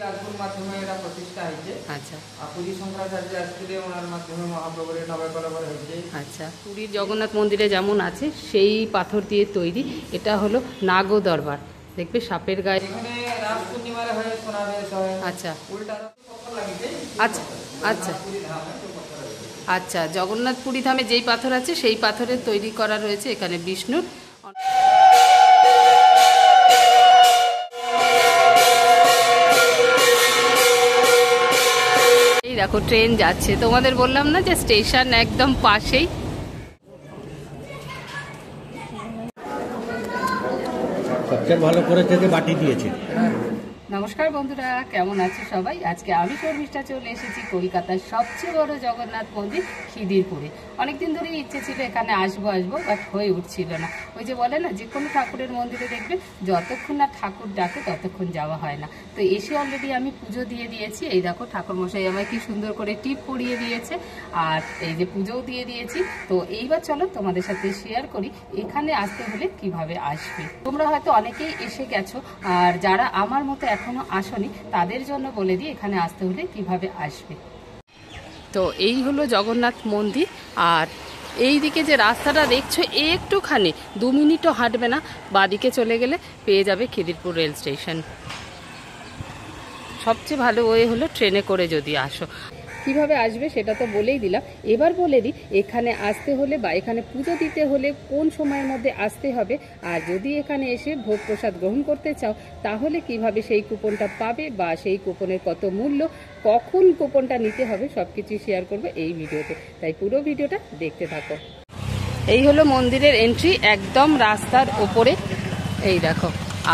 রাজপুর মাধ্যমে এটা প্রতিষ্ঠা হয়েছে। আচ্ছা, আর পুরী শঙ্করাচার্য আসলে ওনার মাধ্যমে মহাপ্রভুর নবকলেবর হয়েছে। আচ্ছা, পুরীর জগন্নাথ মন্দিরে যেমন আছে সেই পাথর দিয়ে তৈরি। এটা হলো নাগো দরবার, দেখবে সাপের গায়ে। এখানে রাস পূর্ণিমার হয় সমাবেশ হয়। আচ্ছা, উল্টা পথর লাগিছে। আচ্ছা, আচ্ছা, আচ্ছা, জগন্নাথ পুরী ধামে যেই পাথর আছে সেই পাথরের তৈরি করা রয়েছে এখানে বিষ্ণুর। এই দেখো ট্রেন যাচ্ছে, তোমাদের বললাম না যে স্টেশন একদম পাশেই। সবচেয়ে ভালো করেছে যে বাটি দিয়েছে। নমস্কার বন্ধুরা, কেমন আছে সবাই? আজকে আমি শর্মিষ্ঠা চলে এসেছি কলকাতার সবচেয়ে বড় জগন্নাথ মন্দির খিদিরপুরে। অনেকদিন ধরেই ইচ্ছে ছিল এখানে আসবো বাট হয়ে উঠছিল না। ওই যে বলে না, যে কোনো ঠাকুরের মন্দিরে দেখবে যতক্ষণ না ঠাকুর ডাকে ততক্ষণ যাওয়া হয় না। তো এসে অলরেডি আমি পুজো দিয়ে দিয়েছি। এই দেখো ঠাকুরমশাই আমায় কি সুন্দর করে টিপ পরিয়ে দিয়েছে, আর এই যে পুজোও দিয়ে দিয়েছি। তো এইবার চলো তোমাদের সাথে শেয়ার করি এখানে আসতে হলে কিভাবে আসবে। তোমরা হয়তো অনেকেই এসে গেছো, আর যারা আমার মতো এখনো আসনি তাদের জন্য বলে দিই এখানে আসতে হলে কিভাবে আসবে। তো এই হলো জগন্নাথ মন্দির, আর এই দিকে যে রাস্তাটা দেখছো একটুখানি 2 মিনিটও হাঁটবে না, বাদিকে চলে গেলে পেয়ে যাবে খিদিরপুর রেল স্টেশন। সবচেয়ে ভালো ওয়ে হলো ট্রেনে করে যদি আসো। কিভাবে আসবে সেটা তো বলেই দিলাম, এবার বলে দিই এখানে আসতে হলে বা এখানে পুজো দিতে হলে কোন সময়ের মধ্যে আসতে হবে, আর যদি এখানে এসে ভোগ প্রসাদ গ্রহণ করতে চাও তাহলে কিভাবে সেই কুপনটা পাবে বা সেই কুপনের কত মূল্য, কখন কুপনটা নিতে হবে, সব কিছুই শেয়ার করবে এই ভিডিওতে। তাই পুরো ভিডিওটা দেখতে থাকো। এই হলো মন্দিরের এন্ট্রি, একদম রাস্তার ওপরে। এই দেখো,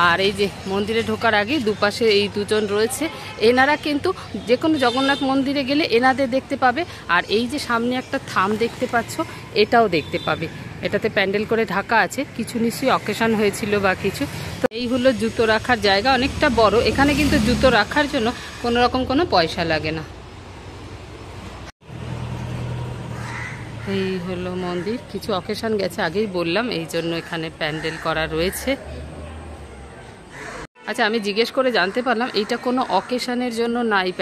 আর এই যে মন্দিরে ঢোকার আগে দুপাশে এই দুজন রয়েছে, এনারা কিন্তু যে কোনো জগন্নাথ মন্দিরে গেলে এনাদের দেখতে পাবে। আর এই যে সামনে একটা থাম দেখতে পাচ্ছ, এটাও দেখতে পাবে। এটাতে প্যান্ডেল করে ঢাকা আছে, কিছু নিশ্চয়ই অকেশন হয়েছিল বা কিছু। তো এই হলো জুতো রাখার জায়গা, অনেকটা বড়। এখানে কিন্তু জুতো রাখার জন্য কোনো রকম কোনো পয়সা লাগে না। এই হলো মন্দির, কিছু অকেশন গেছে আগেই বললাম, এই জন্য এখানে প্যান্ডেল করা রয়েছে। আচ্ছা, আমি জিজ্ঞেস করে জানতে পারলাম এইটা কোনো অকেশনের জন্য না। এই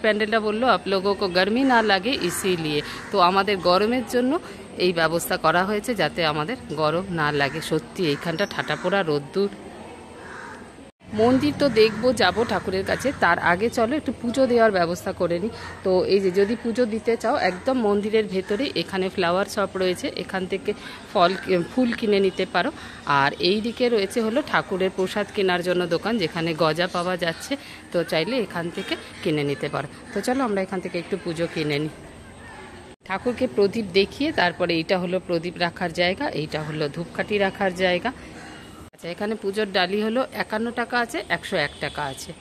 প্যান্ডেলটা বললো আপ লোগো কো গরমি না লাগে ইসিলিয়ে। তো আমাদের গরমের জন্য এই ব্যবস্থা করা হয়েছে যাতে আমাদের গরম না লাগে। সত্যি এইখানটা ঠাটা পোড়া রোদ্দুর। মন্দির তো দেখবো, যাবো ঠাকুরের কাছে, তার আগে চলো একটু পুজো দেওয়ার ব্যবস্থা করে নিই। তো এই যে যদি পুজো দিতে চাও একদম মন্দিরের ভেতরে এখানে ফ্লাওয়ার শপ রয়েছে, এখান থেকে ফুল কিনে নিতে পারো। আর এই দিকে রয়েছে হলো ঠাকুরের প্রসাদ কেনার জন্য দোকান, যেখানে গজা পাওয়া যাচ্ছে। তো চাইলে এখান থেকে কিনে নিতে পারো। তো চলো আমরা এখান থেকে একটু পুজো কিনে নিই। ঠাকুরকে প্রদীপ দেখিয়ে তারপরে এইটা হলো প্রদীপ রাখার জায়গা, এইটা হলো ধূপকাঠি রাখার জায়গা। আচ্ছা, এখানে পুজোর ডালি হলো 51 টাকা আছে, 101 টাকা আছে।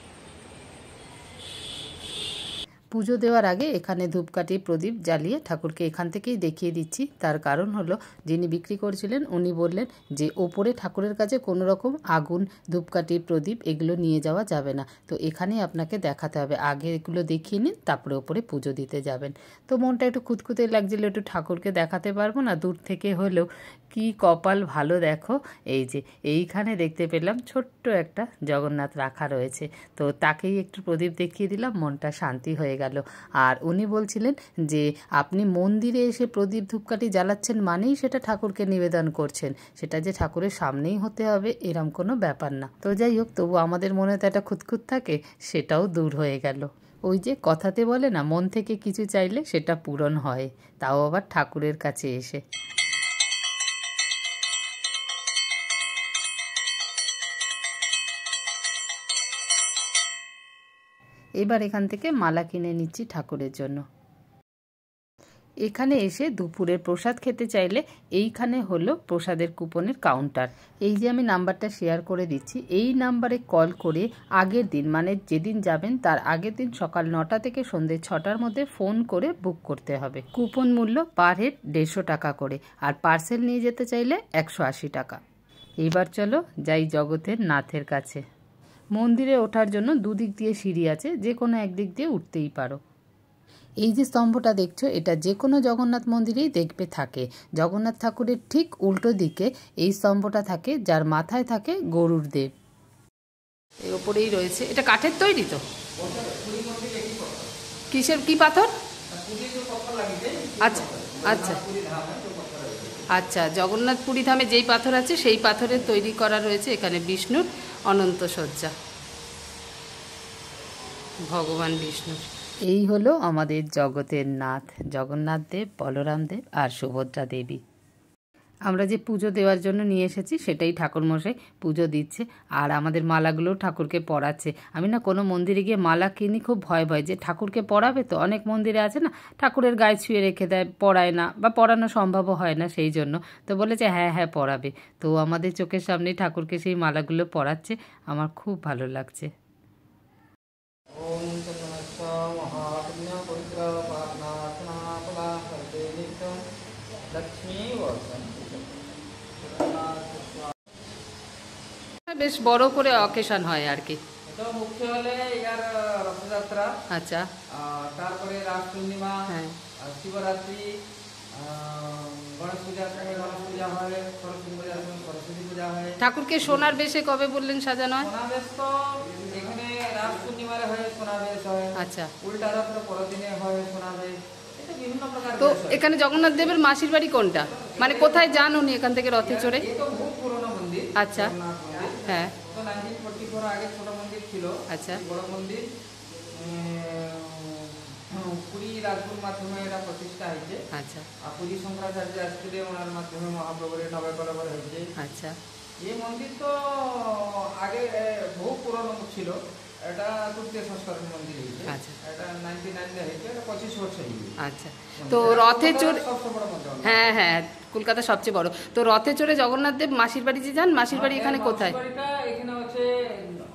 পুজো দেওয়ার আগে এখানে ধূপকাঠি প্রদীপ জ্বালিয়ে ঠাকুরকে এখান থেকেই দেখিয়ে দিচ্ছি। তার কারণ হলো যিনি বিক্রি করছিলেন উনি বললেন যে ওপরে ঠাকুরের কাছে কোনো রকম আগুন, ধূপকাঠি, প্রদীপ এগুলো নিয়ে যাওয়া যাবে না। তো এখানেই আপনাকে দেখাতে হবে, আগে এগুলো দেখিয়ে নিন তারপরে ওপরে পুজো দিতে যাবেন। তো মনটা একটু খুঁতখুঁতে লাগছিল, একটু ঠাকুরকে দেখাতে পারবো না দূর থেকে হলেও। কি কপাল ভালো দেখো, এই যে এইখানে দেখতে পেলাম ছোট্ট একটা জগন্নাথ রাখা রয়েছে। তো তাকেই একটু প্রদীপ দেখিয়ে দিলাম, মনটা শান্তি হয়ে গেল। আর উনি বলছিলেন যে আপনি মন্দিরে এসে প্রদীপ ধূপকাঠি জ্বালাচ্ছেন মানেই সেটা ঠাকুরকে নিবেদন করছেন, সেটা যে ঠাকুরের সামনেই হতে হবে এরম কোনো ব্যাপার না। তো যাই হোক, তবু আমাদের মনে তো একটা খুঁতখুঁত থাকে, সেটাও দূর হয়ে গেল। ওই যে কথাতে বলে না, মন থেকে কিছু চাইলে সেটা পূরণ হয়, তাও আবার ঠাকুরের কাছে এসে। এবার এখান থেকে মালা কিনে নিচ্ছি ঠাকুরের জন্য। এখানে এসে দুপুরের প্রসাদ খেতে চাইলে এইখানে হলো প্রসাদের কুপনের কাউন্টার। এই যে আমি নাম্বারটা শেয়ার করে দিচ্ছি, এই নাম্বারে কল করে আগের দিন মানে যেদিন যাবেন তার আগের দিন সকাল 9টা থেকে সন্ধ্যে 6টার মধ্যে ফোন করে বুক করতে হবে। কুপন মূল্য পার হেড 150 টাকা করে, আর পার্সেল নিয়ে যেতে চাইলে 180 টাকা। এবার চলো যাই জগতের নাথের কাছে। মন্দিরে ওঠার জন্য দুদিক দিয়ে সিঁড়ি আছে, যে কোনো একদিক দিয়ে উঠতেই পারো। এই যে স্তম্ভটা দেখছো, এটা যে কোনো জগন্নাথ মন্দিরেই দেখবে থাকে। জগন্নাথ ঠাকুরের ঠিক উল্টো দিকে এই স্তম্ভটা থাকে, যার মাথায় থাকে গরুর দেব। এই ওপরেই রয়েছে, এটা কাঠের তৈরি তো। পুরী মন্দির একই কথা। কিসের কি পাথর? পুরী যে পাথর লাগিয়েছে, আচ্ছা আচ্ছা পুরী ধামে যে পাথর লাগিয়েছে। আচ্ছা, জগন্নাথ পুরী ধামে যেই পাথর আছে সেই পাথরের তৈরি করা রয়েছে এখানে বিষ্ণুর অনন্ত শয্যা, ভগবান বিষ্ণুর। এই হলো আমাদের জগতের নাথ জগন্নাথ দেব, বলরাম দেব আর সুভদ্রা দেবী। আমরা যে পুজো দেওয়ার জন্য নিয়ে এসেছি সেটাই ঠাকুরমশাই পুজো দিচ্ছে, আর আমাদের মালাগুলোও ঠাকুরকে পরাচ্ছে। আমি না কোনো মন্দিরে গিয়ে মালা কিনি, খুব ভয় ভয় যে ঠাকুরকে পরাবে তো। অনেক মন্দিরে আছে না ঠাকুরের গায়ে ছুঁয়ে রেখে দেয়, পরায় না বা পরানো সম্ভবও হয় না, সেই জন্য তো বলেছে হ্যাঁ হ্যাঁ পরাবে। তো আমাদের চোখের সামনেই ঠাকুরকে সেই মালাগুলো পরাচ্ছে, আমার খুব ভালো লাগছে। ওম চন্দনস্য মহাপুণ্য পবিত্র পাবনাসনা ফলা হরতে নিত্যং লক্ষ্মী বর্ষণ। বেশ বড় করে অকেশন হয় আর কি। এটা মুখ্য হলে ইয়ার রথযাত্রা, আচ্ছা, তারপরে রাস পূর্ণিমা, হ্যাঁ, শিবরাত্রি, গণেশ পূজার সঙ্গে গণেশ পূজা হয়, সরস্বতী পূজার সঙ্গে সরস্বতী পূজা হয়। ঠাকুরকে সোনার বেশে কবে বললেন সাজানো হয়? সোনাবেশ তো এখানে রাস পূর্ণিমারে হয়, সোনাবেশ হয়। আচ্ছা, উল্টা রথের পরদিনে হয় সোনাবেশ। এটা বিভিন্ন প্রকার তো বেশ হয়। এখানে জগন্নাথ দেবের মাসির বাড়ি কোনটা, মানে কোথায় যান উনি এখান থেকে রথে চড়ে? এই তো বহু পুরনো মন্দির। আচ্ছা, জগন্নাথ মন্দির। হ্যাঁ, তো 1944 আগে ছোট মন্দির ছিল। আচ্ছা, বড় মন্দির পুরী রাজগুরুর মাধ্যমে এটা প্রতিষ্ঠা হয়েছে। আচ্ছা, আর পুরী শঙ্করাচার্য আসলে ওনার মাধ্যমে মহাপ্রভুর নবকলেবর হয়েছে। আচ্ছা, এই মন্দির তো আগে বহু পুরনো ছিল। এটা তৃতীয় সংস্করণ মন্দির হয়েছে। আচ্ছা, এটা 99 হয়েছে, এটা 25 বছর হয়েছে। আচ্ছা। তো রথে চড়ে, সবচেয়ে বড় মন্দির। হ্যাঁ হ্যাঁ, কলকাতা সবচেয়ে বড়। তো রথে চড়ে জগন্নাথ দেব মাসির বাড়ি যে যান, মাসির বাড়ি এখানে কোথায়? মাউসি বাড়িটা এখানে হচ্ছে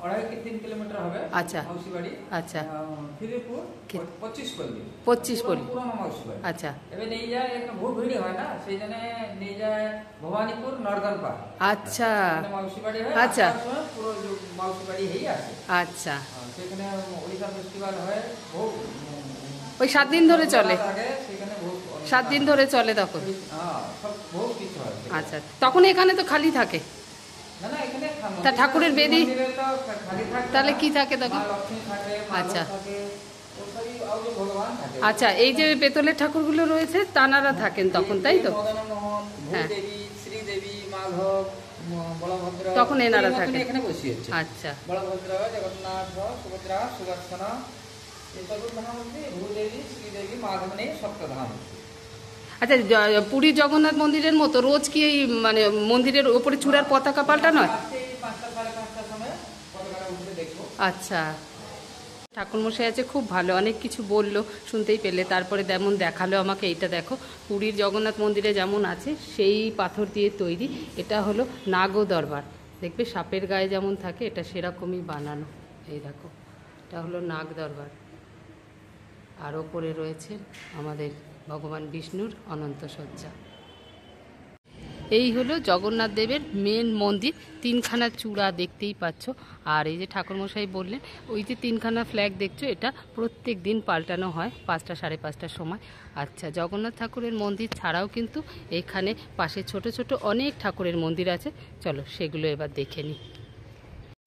2.5-3 কিলোমিটার হবে। আচ্ছা, মাউসি বাড়ি। আচ্ছা, খিদিরপুর 25 পল্লী। 25 পল্লী। পুরনো মাউসি বাড়ি। আচ্ছা, এবার নিয়ে যায়, একটা বহু ভিড় হয় না, সেই জন্য নিয়ে যায় ভবানীপুর নর্দান পাড়। আচ্ছা, মাউসি বাড়ি হয়। আচ্ছা, পুরো মাউসি বাড়ি হয়েই আছে। আচ্ছা। সেখানে ওড়িশা ফেস্টিভ্যাল হয়, বহু ওই 7 দিন ধরে চলে? আগে সেখানে বহু 7 দিন ধরে চলে তখন? সব বহু কিছু হয়। আচ্ছা, তখন এখানে তো খালি থাকে? না না, এখানে তা ঠাকুরের বেদি মন্দিরে তো খালি থাকে। তাহলে কি থাকে তখন? মা লক্ষ্মী থাকে, মা আচ্ছা, থাকে, ওসবই আর যে ভগবান থাকে। আচ্ছা, এই যে পেতলের ঠাকুরগুলো রয়েছে তানারা থাকেন তখন, তাই তো? মদনমোহন, হ্যাঁ। ভূদেবী, শ্রীদেবী, মাধব, বলভদ্র, তখন এনারা এই মতনই থাকেন। এখানে বসিয়েছে। আচ্ছা, বলভদ্র, জগন্নাথ, সুভদ্রা, সুদর্শন, এই সব ধাম হচ্ছে ভূদেবী, শ্রীদেবী, মাধব নেই, সপ্তধাম। আচ্ছা, পুরীর জগন্নাথ মন্দিরের মতো রোজ কি এই মানে মন্দিরের ওপরে চূড়ার পতাকা পাল্টানো হয়? আজকে এই 5টা 5:30টার সময় পতাকাটা উঠে দেখবো। আচ্ছা, ঠাকুরমশাই আছে খুব ভালো, অনেক কিছু বললো, শুনতেই পেলে। তারপরে যেমন দেখালো আমাকে, এইটা দেখো, পুরীর জগন্নাথ মন্দিরে যেমন আছে সেই পাথর দিয়ে তৈরি। এটা হলো নাগ দরবার, দেখবে সাপের গায়ে যেমন থাকে এটা সেরকমই বানানো। এই দেখো, এটা হলো নাগ দরবার। আর ওপরে রয়েছে আমাদের ভগবান বিষ্ণুর অনন্ত শয্যা। এই হলো জগন্নাথ দেবের মেন মন্দির। 3খানা চূড়া দেখতেই পাচ্ছ। আর এই যে ঠাকুরমশাই বললেন ওই যে 3খানা ফ্ল্যাগ দেখছো, এটা প্রত্যেক দিন পাল্টানো হয় 5টা 5:30টার সময়। আচ্ছা, জগন্নাথ ঠাকুরের মন্দির ছাড়াও কিন্তু এখানে পাশে ছোট ছোট অনেক ঠাকুরের মন্দির আছে, চলো সেগুলো এবার দেখে নিই।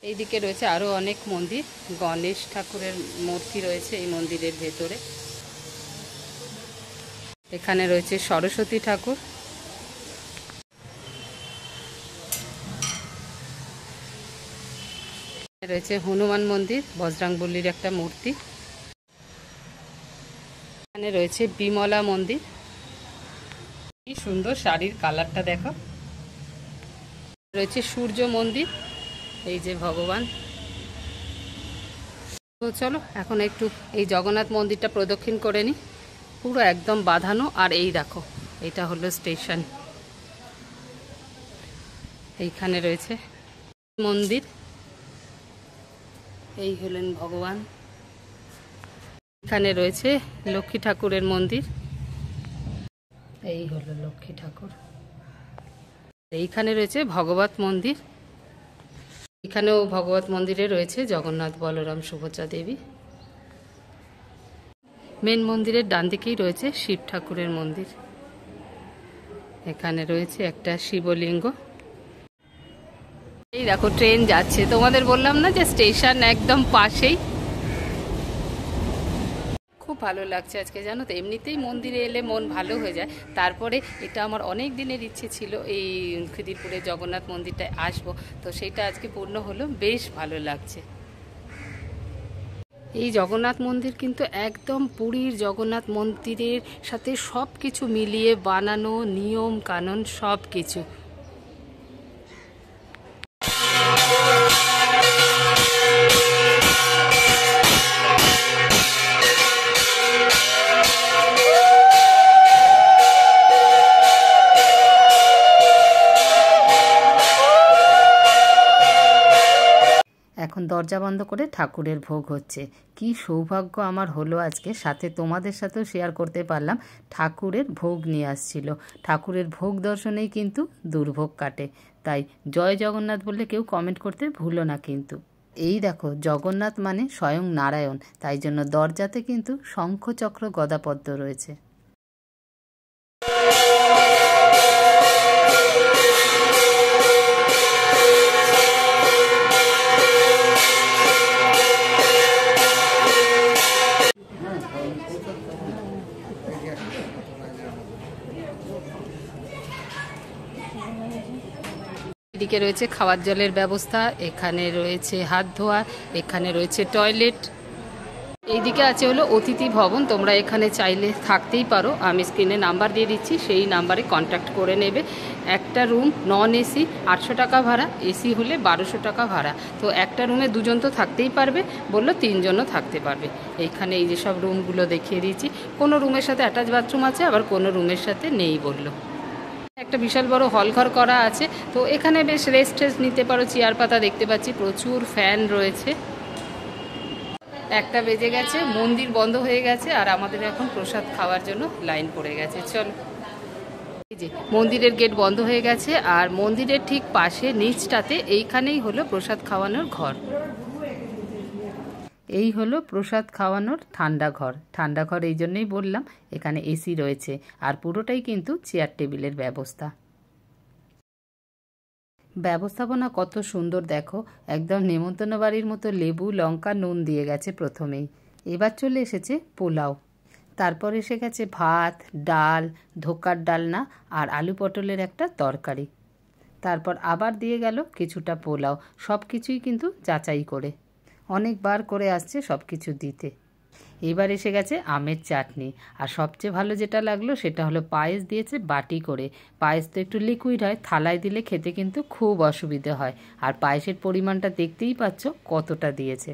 এইদিকে রয়েছে আরও অনেক মন্দির, গণেশ ঠাকুরের মূর্তি রয়েছে এই মন্দিরের ভেতরে। এখানে রয়েছে সরস্বতী ঠাকুর, রয়েছে হনুমান মন্দির, বজরংবলীর একটা মূর্তি। এখানে রয়েছে বিমলা মন্দির, কি সুন্দর শাড়ির কালারটা দেখো। রয়েছে সূর্য মন্দির, এই যে ভগবান। তো চলো এখন একটু এই জগন্নাথ মন্দিরটা প্রদক্ষিণ করে নিই, পুরো একদম বাঁধানো। আর এই দেখো, এটা হলো স্টেশন। এইখানে রয়েছে মন্দির, এই হলেন ভগবান। এখানে রয়েছে লক্ষ্মী ঠাকুরের মন্দির, এই হলো লক্ষ্মী ঠাকুর। এইখানে রয়েছে ভগবত মন্দির, এখানেও ভগবত মন্দিরে রয়েছে জগন্নাথ, বলরাম, সুভদ্রা দেবী। মেন মন্দিরের ডান দিকেই রয়েছে শিব ঠাকুরের মন্দির। এখানে রয়েছে একটা শিবলিঙ্গ। এই দেখো ট্রেন যাচ্ছে, তোমাদের বললাম না যে স্টেশন একদম পাশেই। খুব ভালো লাগছে আজকে, জানো তো। এমনিতেই মন্দিরে এলে মন ভালো হয়ে যায়, তারপরে এটা আমার অনেক দিনের ইচ্ছে ছিল এই খিদিরপুরে জগন্নাথ মন্দিরটায় আসবো, তো সেটা আজকে পূর্ণ হলো। বেশ ভালো লাগছে। এই জগন্নাথ মন্দির কিন্তু একদম পুরীর জগন্নাথ মন্দিরের সাথে সব কিছু মিলিয়ে বানানো, নিয়ম কানুন সব কিছু। এখন দরজা বন্ধ করে ঠাকুরের ভোগ হচ্ছে। কি সৌভাগ্য আমার হলো আজকে, সাথে তোমাদের সাথেও শেয়ার করতে পারলাম। ঠাকুরের ভোগ নিয়ে আসছিল, ঠাকুরের ভোগ দর্শনেই কিন্তু দুর্ভোগ কাটে। তাই জয় জগন্নাথ বললে কেউ কমেন্ট করতে ভুলো না কিন্তু। এই দেখো, জগন্নাথ মানে স্বয়ং নারায়ণ, তাই জন্য দরজাতে কিন্তু শঙ্খচক্র গদাপদ্ম রয়েছে। এদিকে রয়েছে খাওয়ার জলের ব্যবস্থা, এখানে রয়েছে হাত ধোয়া, এখানে রয়েছে টয়লেট। এইদিকে আছে হলো অতিথি ভবন, তোমরা এখানে চাইলে থাকতেই পারো। আমি স্ক্রিনে নাম্বার দিয়ে দিচ্ছি, সেই নাম্বারে কন্ট্যাক্ট করে নেবে। একটা রুম নন এসি 800 টাকা ভাড়া, এসি হলে 1200 টাকা ভাড়া। তো একটা রুমে দুজন তো থাকতেই পারবে, বললো 3 জনও থাকতে পারবে। এইখানে এই যে সব রুমগুলো দেখিয়ে দিয়েছি, কোনো রুমের সাথে অ্যাটাচ বাথরুম আছে, আবার কোনো রুমের সাথে নেই বললো। একটা বিশাল বড় হল ঘর করা আছে, তো এখানে বেশ রেস্ট নিতে পারো, চেয়ার পাতা দেখতে পাচ্ছি, প্রচুর ফ্যান রয়েছে। 1টা বেজে গেছে, মন্দির বন্ধ হয়ে গেছে, আর আমাদের এখন প্রসাদ খাওয়ার জন্য লাইন পড়ে গেছে। চলো, এই যে মন্দিরের গেট বন্ধ হয়ে গেছে, আর মন্দিরের ঠিক পাশে নিচটাতে এইখানেই হলো প্রসাদ খাওয়ানোর ঘর। এই হলো প্রসাদ খাওয়ানোর ঠান্ডা ঘর। ঠান্ডা ঘর এই জন্যই বললাম, এখানে এসি রয়েছে, আর পুরোটাই কিন্তু চেয়ার টেবিলের ব্যবস্থা। ব্যবস্থাপনা কত সুন্দর দেখো, একদম নেমন্তন্ন বাড়ির মতো লেবু, লঙ্কা, নুন দিয়ে গেছে প্রথমেই। এবার চলে এসেছে পোলাও, তারপর এসে গেছে ভাত, ডাল, ধোকার ডালনা আর আলু পটলের একটা তরকারি। তারপর আবার দিয়ে গেল কিছুটা পোলাও, সব কিছুই কিন্তু যাচাই করে, অনেকবার করে আসছে সব কিছু দিতে। এবার এসে গেছে আমের চাটনি, আর সবচেয়ে ভালো যেটা লাগলো সেটা হলো পায়েস দিয়েছে বাটি করে। পায়েস তো একটু লিকুইড হয়, থালায় দিলে খেতে কিন্তু খুব অসুবিধে হয়। আর পায়েসের পরিমাণটা দেখতেই পাচ্ছ কতটা দিয়েছে।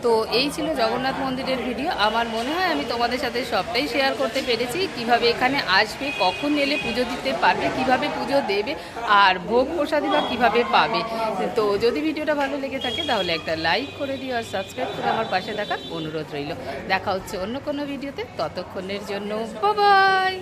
তো এই ছিল জগন্নাথ মন্দিরের ভিডিও। আমার মনে হয় আমি তোমাদের সাথে সবটাই শেয়ার করতে পেরেছি, কিভাবে এখানে আসবে, কখন এলে পুজো দিতে পারবে, কিভাবে পুজো দেবে, আর ভোগ প্রসাদী বা কীভাবে পাবে। তো যদি ভিডিওটা ভালো লেগে থাকে তাহলে একটা লাইক করে দিও, আর সাবস্ক্রাইব করে আমার পাশে থাকার অনুরোধ রইল। দেখা হচ্ছে অন্য কোনো ভিডিওতে, ততক্ষণের জন্য বাই বাই।